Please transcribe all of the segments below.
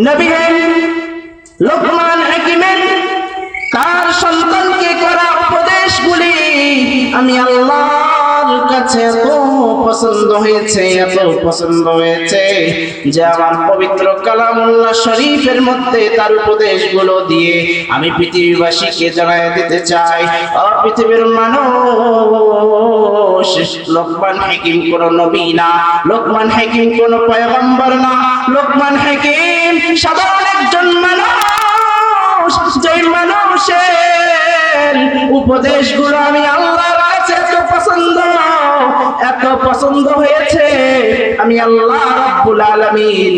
নবী লোকমান হাকিমের তার সন্তানকে করা উপদেশগুলি আমি আল্লাহর কাছে এত পছন্দ হয়েছে যে আমার পবিত্র কালামুল্লাহ শরীফের মধ্যে তার উপদেশগুলো দিয়ে আমি পৃথিবীবাসীকে জানাই দিতে চাই। পৃথিবীর মানুষ, লোকমান হাকিম কোন নবী না, লোকমান হাকিম কোন পয়গম্বর না, লোকমান হাকিম সাধারণ একজন মানুষ, যে মানুষের উপদেশগুলো আমি আল্লাহর কাছে এত পছন্দ হয়েছে, আমি আল্লাহ রাব্বুল আলামিন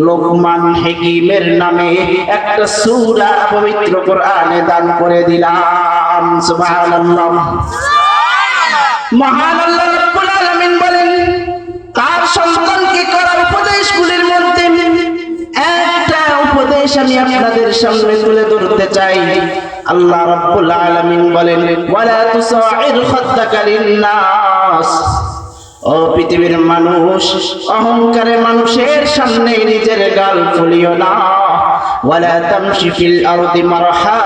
লোকমান হাকিমের নামে একটা সূরা পবিত্র কোরআনে দান করে দিলাম। সুবহানাল্লাহ। মহান আল্লাহ রাব্বুল আলামিন বলেন তার সন্তানকে করা উপদেশগুলির মধ্যে একটা উপদেশ আমি আপনাদের সামনে তুলে ধরতে চাই। আল্লাহ রাব্বুল আলামিন বলেন ওয়ালা তুসাইর খাদ্দাকা লিন-নাস, ও পৃথিবীর মানুষ, অহংকারে মানুষের সামনে নিজের গাল ফুলিও না। ওয়ালা তামশি ফিল আরদি মারহা,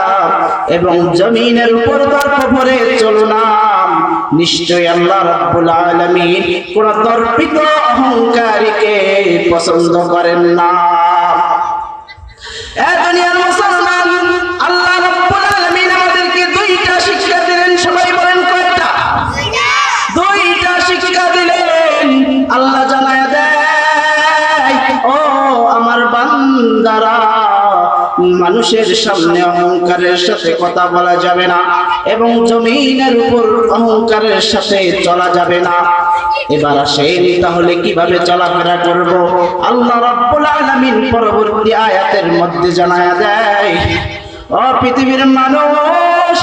এবং জমিনের উপর দর্প ভরে চলো না। নিশ্চয় আল্লাহ রাব্বুল আলামিন কোন দর্পিত অহংকারীকে পছন্দ করেন না। এ দুনিয়ার মুসলমান, আল্লাহ রাব্বুল আলামিন আমাদেরকে দুইটা শিক্ষা দিলেন। সবাই বলেন কয়টা? দুইটা শিক্ষা দিলেন। আল্লাহ জানায় দেয়, ও আমার বান্দারা, মানুষের সামনে অহংকারের সাথে কথা বলা যাবে না এবং জমিনের উপর অহংকারের সাথে চলা যাবে না। এবার আসেন, তাহলে কিভাবে চলাফেরা করব? আল্লাহ রাব্বুল আলামিন পরবর্তী আয়াতের মধ্যে জানায়া দেয়, ও পৃথিবীর মানুষ,